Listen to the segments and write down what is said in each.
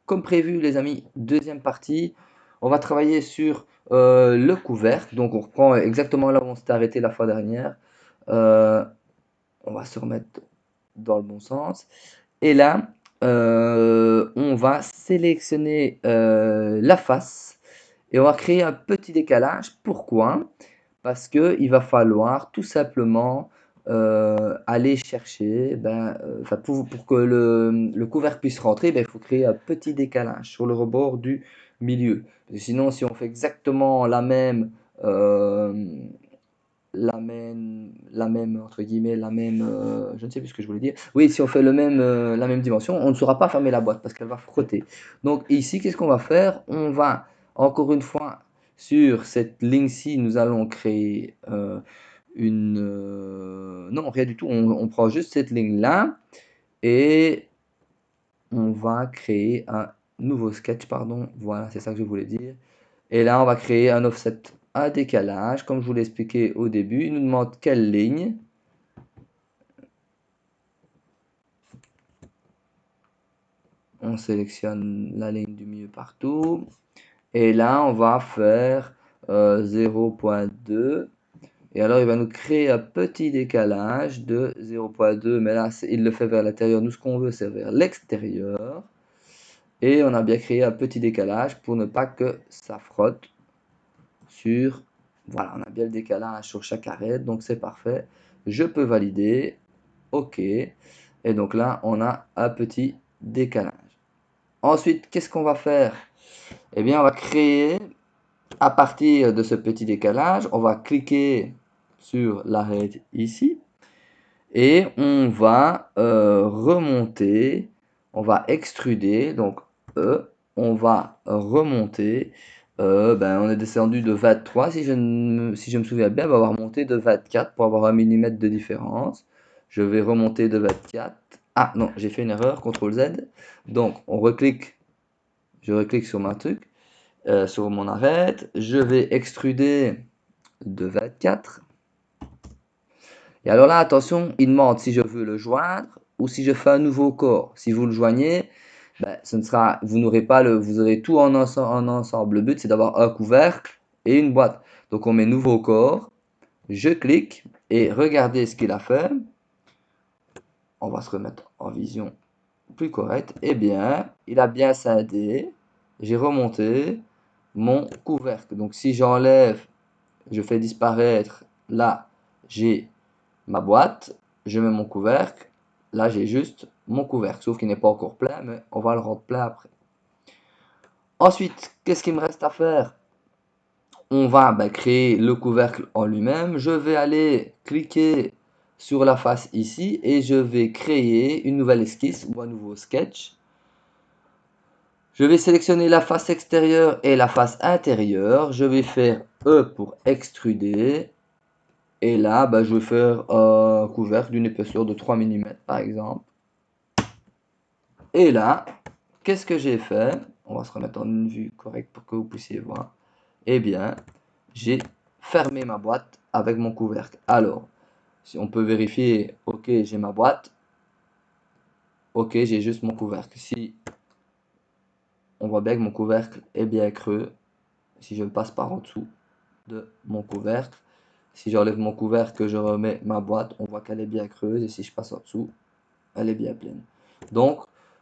comme prévu, les amis, deuxième partie. On va travailler sur le couvercle. Donc, on reprend exactement là où on s'était arrêté la fois dernière. Euh, on va se remettre dans le bon sens. Et là, on va sélectionner la face et on va créer un petit décalage. Pourquoi? Parce qu'il va falloir tout simplement aller chercher, pour que le couvercle puisse rentrer, ben, il faut créer un petit décalage sur le rebord du milieu. Parce que sinon, si on fait exactement euh, entre guillemets, je ne sais plus ce que je voulais dire. Oui, si on fait la même dimension, on ne saura pas fermer la boîte parce qu'elle va frotter. Donc ici, qu'est-ce qu'on va faire? On va, encore une fois, sur cette ligne-ci, nous allons créer non, rien du tout. On prend juste cette ligne-là et on va créer un nouveau sketch, pardon. Voilà, c'est ça que je voulais dire. Et là, on va créer un offset, un décalage. Comme je vous l'ai expliqué au début, il nous demande quelle ligne. On sélectionne la ligne du milieu partout. Et là, on va faire 0.2. Et alors, il va nous créer un petit décalage de 0.2. Mais là, il le fait vers l'intérieur. Nous, ce qu'on veut, c'est vers l'extérieur. Et on a bien créé un petit décalage pour ne pas que ça frotte sur... Voilà, on a bien le décalage sur chaque arête. Donc, c'est parfait. Je peux valider. OK. Et donc là, on a un petit décalage. Ensuite, qu'est-ce qu'on va faire? Eh bien, on va créer, à partir de ce petit décalage, on va cliquer sur l'arête ici et on va remonter, on va extruder, donc on va remonter, on est descendu de 23, si je me souviens bien, on va remonter de 24 pour avoir 1 mm de différence. Je vais remonter de 24. Ah non, j'ai fait une erreur, CTRL Z. Donc on reclique, je reclique sur ma truc, sur mon arête, je vais extruder de 24. Et alors là, attention, il demande si je veux le joindre ou si je fais un nouveau corps. Si vous le joignez, vous n'aurez pas vous aurez tout en ensemble. Le but, c'est d'avoir un couvercle et une boîte. Donc on met nouveau corps, je clique et regardez ce qu'il a fait. On va se remettre en vision plus correcte. Eh bien, il a bien scindé. J'ai remonté mon couvercle. Donc si j'enlève, je fais disparaître, là, j'ai ma boîte, je mets mon couvercle, là j'ai juste mon couvercle, sauf qu'il n'est pas encore plein, mais on va le rendre plein après. Ensuite, qu'est-ce qu'il me reste à faire? On va créer le couvercle en lui-même. Je vais aller cliquer sur la face ici et je vais créer une nouvelle esquisse ou un nouveau sketch. Je vais sélectionner la face extérieure et la face intérieure. Je vais faire E pour extruder. Et là, je vais faire un couvercle d'une épaisseur de 3 mm par exemple. Et là, qu'est-ce que j'ai fait? On va se remettre en une vue correcte pour que vous puissiez voir. Eh bien, j'ai fermé ma boîte avec mon couvercle. Alors, si on peut vérifier, ok, j'ai ma boîte. Ok, j'ai juste mon couvercle. Si on voit bien que mon couvercle est bien creux, si je passe par en dessous de mon couvercle, si j'enlève mon couvercle, que je remets ma boîte, on voit qu'elle est bien creuse. Et si je passe en dessous, elle est bien pleine. Donc,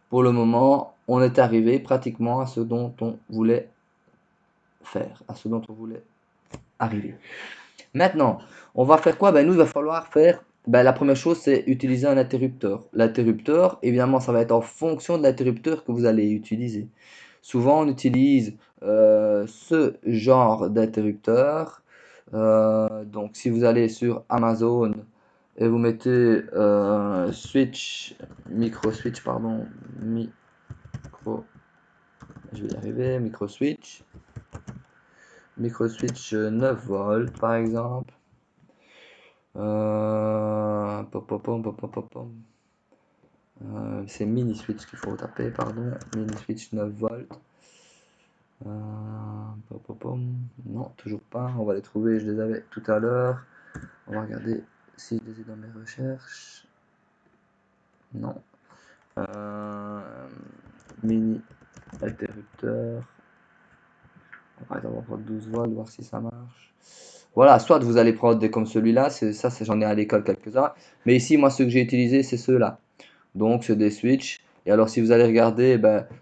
pour le moment, on est arrivé pratiquement à ce dont on voulait faire, à ce dont on voulait arriver. Maintenant, on va faire quoi? Nous, il va falloir faire, la première chose, c'est utiliser un interrupteur. L'interrupteur, évidemment, ça va être en fonction de l'interrupteur que vous allez utiliser. Souvent, on utilise ce genre d'interrupteur. Donc, si vous allez sur Amazon et vous mettez micro switch, pardon, je vais y arriver, micro switch 9 volts par exemple. C'est mini switch qu'il faut taper, pardon, mini switch 9 volts. Non, toujours pas, on va les trouver, je les avais tout à l'heure. On va regarder si je les ai dans mes recherches. Non. Mini interrupteur. Par exemple, on va prendre 12 volts, voir si ça marche. Voilà, soit vous allez prendre des comme celui-là, ça, j'en ai à l'école quelques-uns. Mais ici, moi, ceux que j'ai utilisés, c'est ceux-là. Donc, c'est des switches. Et alors, si vous allez regarder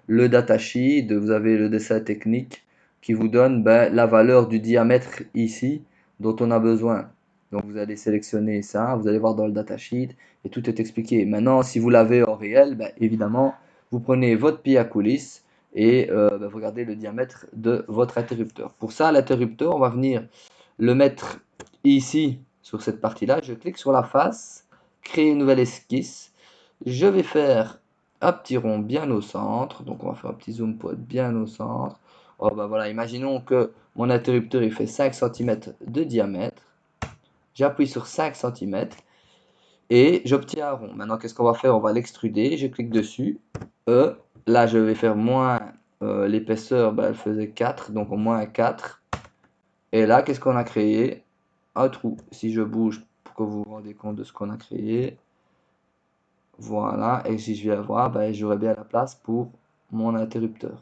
le datasheet, vous avez le dessin technique qui vous donne la valeur du diamètre ici dont on a besoin. Donc, vous allez sélectionner ça, vous allez voir dans le datasheet et tout est expliqué. Maintenant, si vous l'avez en réel, évidemment, vous prenez votre pied à coulisse et vous regardez le diamètre de votre interrupteur. Pour ça, l'interrupteur, on va venir le mettre ici sur cette partie-là. Je clique sur la face, créer une nouvelle esquisse. Je vais faire un petit rond bien au centre. Donc, on va faire un petit zoom pour être bien au centre. Oh, voilà, imaginons que mon interrupteur il fait 5 cm de diamètre. J'appuie sur 5 cm et j'obtiens un rond. Maintenant, qu'est-ce qu'on va faire? On va l'extruder. Je clique dessus. Là, je vais faire moins l'épaisseur. Elle faisait 4, donc au moins 4. Et là, qu'est-ce qu'on a créé? Un trou. Si je bouge pour que vous vous rendez compte de ce qu'on a créé. Voilà, et si je viens voir, j'aurai bien la place pour mon interrupteur.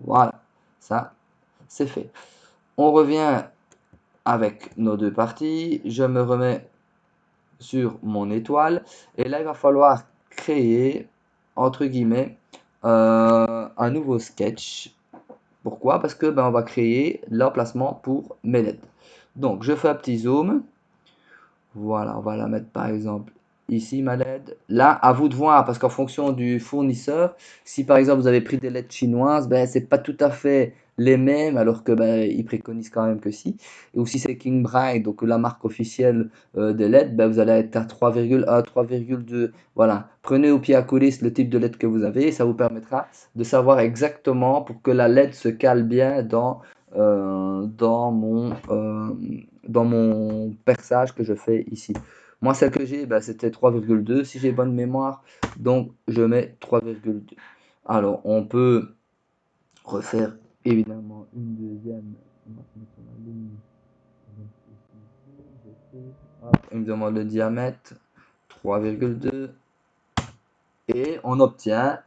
Voilà, ça, c'est fait. On revient avec nos deux parties. Je me remets sur mon étoile. Et là, il va falloir créer, entre guillemets, un nouveau sketch. Pourquoi? Parce que on va créer l'emplacement pour mes LED. Donc, je fais un petit zoom. Voilà, on va la mettre par exemple ici, ma LED. Là, à vous de voir, parce qu'en fonction du fournisseur, si par exemple vous avez pris des LED chinoises, c'est pas tout à fait les mêmes, alors que ils préconisent quand même que si. Ou si c'est King Bright, donc la marque officielle des LED, vous allez être à 3,1, 3,2. Voilà, prenez au pied à coulisse le type de LED que vous avez, et ça vous permettra de savoir exactement pour que la LED se cale bien dans mon perçage que je fais ici. Moi, celle que j'ai, c'était 3,2 si j'ai bonne mémoire, donc je mets 3,2. Alors, on peut refaire évidemment une deuxième. Il me demande le diamètre, 3,2. Et on obtient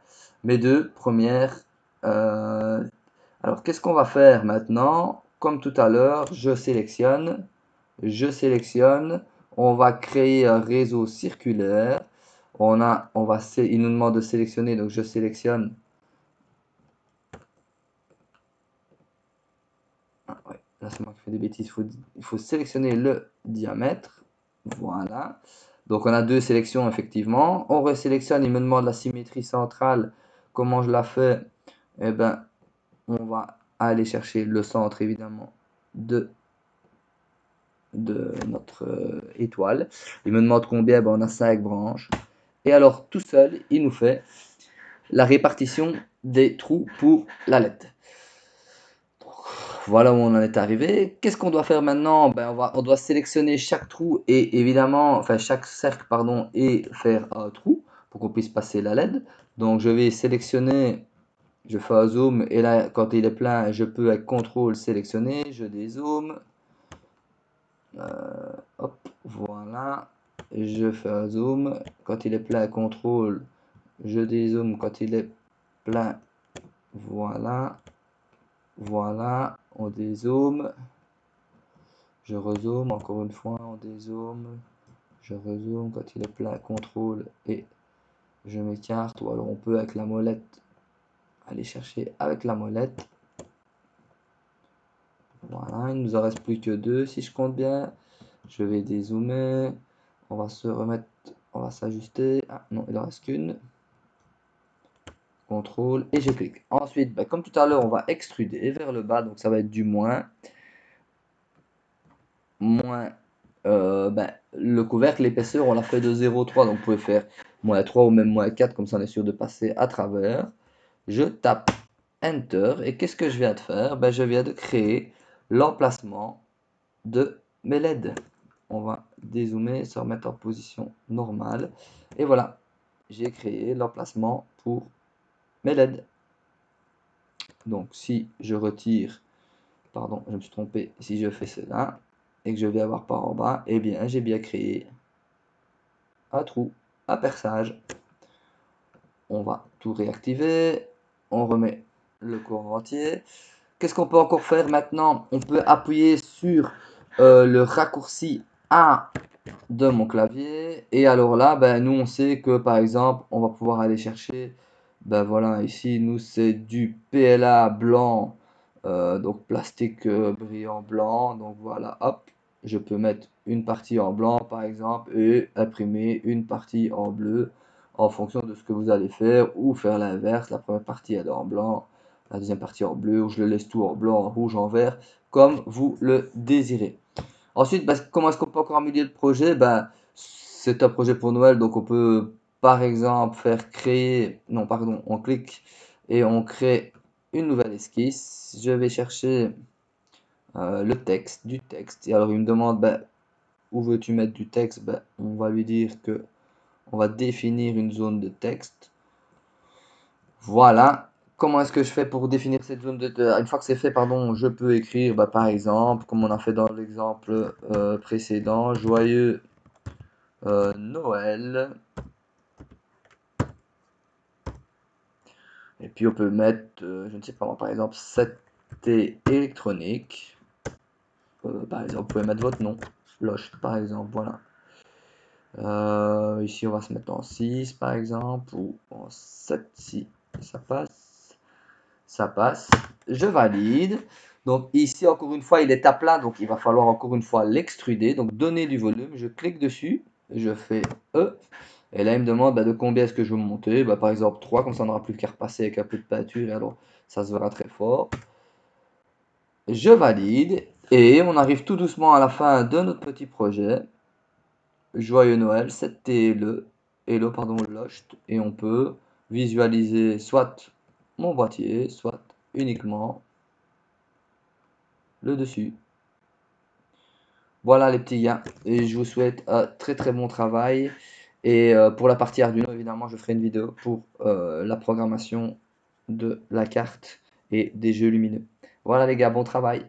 mes deux premières. Alors, qu'est-ce qu'on va faire maintenant? Comme tout à l'heure, je sélectionne. On va créer un réseau circulaire. Il nous demande de sélectionner, donc je sélectionne. Ah, ouais, là c'est moi qui fais des bêtises. Il faut sélectionner le diamètre. Voilà. Donc on a deux sélections effectivement. On resélectionne, il me demande la symétrie centrale. Comment je la fais? Eh ben, on va aller chercher le centre évidemment de notre étoile. Il me demande combien, on a 5 branches. Et alors tout seul, il nous fait la répartition des trous pour la LED. Voilà où on en est arrivé. Qu'est-ce qu'on doit faire maintenant? On doit sélectionner chaque trou et évidemment, enfin chaque cercle, pardon, et faire un trou pour qu'on puisse passer la LED. Donc je vais sélectionner, je fais un zoom et là, quand il est plein, je peux avec CTRL sélectionner, je dézoome. Hop, voilà. Je fais un zoom. Quand il est plein, CTRL, je dézoome. Quand il est plein, voilà. Voilà, on dézoome. Je rezoome, encore une fois, on dézoome. Je rezoome quand il est plein, CTRL et je m'écarte. Ou alors on peut avec la molette aller chercher avec la molette. Voilà, il nous en reste plus que deux si je compte bien. Je vais dézoomer. On va se remettre, on va s'ajuster. Ah non, il en reste qu'une. CTRL et je clique. Ensuite, comme tout à l'heure, on va extruder vers le bas. Donc ça va être du moins. Le couvercle, l'épaisseur, on l'a fait de 0,3. Donc vous pouvez faire -3 ou même -4. Comme ça, on est sûr de passer à travers. Je tape Enter. Et qu'est-ce que je viens de faire? Je viens de créer l'emplacement de mes LED. On va dézoomer, se remettre en position normale. Et voilà, j'ai créé l'emplacement pour mes LED. Donc si je retire, pardon, je me suis trompé, si je fais cela et que je vais avoir par en bas, eh bien j'ai bien créé un trou, un perçage. on va tout réactiver, on remet le courant entier. Qu'est-ce qu'on peut encore faire maintenant? On peut appuyer sur le raccourci A de mon clavier et alors là, ben, nous on sait que par exemple, on va pouvoir aller chercher, ben voilà, ici nous c'est du PLA blanc, donc plastique brillant blanc, donc voilà, hop, je peux mettre une partie en blanc par exemple et imprimer une partie en bleu en fonction de ce que vous allez faire ou faire l'inverse, la première partie elle est en blanc, la deuxième partie en bleu ou je le laisse tout en blanc, en rouge, en vert, comme vous le désirez. Ensuite, bah, comment est-ce qu'on peut encore améliorer le projet? Bah, c'est un projet pour Noël, donc on peut par exemple faire créer, non pardon, on clique et on crée une nouvelle esquisse. Je vais chercher le texte, du texte. Et alors il me demande bah, où veux-tu mettre du texte? Bah, on va lui dire que on va définir une zone de texte. Voilà. Comment est-ce que je fais pour définir cette zone une fois que c'est fait, pardon, je peux écrire, bah, par exemple, comme on a fait dans l'exemple précédent, joyeux Noël. Et puis on peut mettre, je ne sais pas moi, par exemple, 7T électronique. Par exemple, vous pouvez mettre votre nom, Loche, par exemple, voilà. Ici, on va se mettre en 6, par exemple, ou en 7, si ça passe. Ça passe. Je valide. Donc ici, encore une fois, il est à plat, donc il va falloir encore une fois l'extruder. Donc donner du volume, je clique dessus, je fais E. Et là, il me demande bah, de combien est-ce que je veux monter. Bah, par exemple 3, comme ça on n'aura plus qu'à repasser avec un peu de peinture. Et alors, ça se verra très fort. Je valide. Et on arrive tout doucement à la fin de notre petit projet. Joyeux Noël, 7T Hello, pardon, Lost. Et on peut visualiser soit mon boîtier, soit uniquement le dessus. Voilà les petits gars, et je vous souhaite un très très bon travail. Et pour la partie Arduino, évidemment, je ferai une vidéo pour la programmation de la carte et des jeux lumineux. Voilà les gars, bon travail.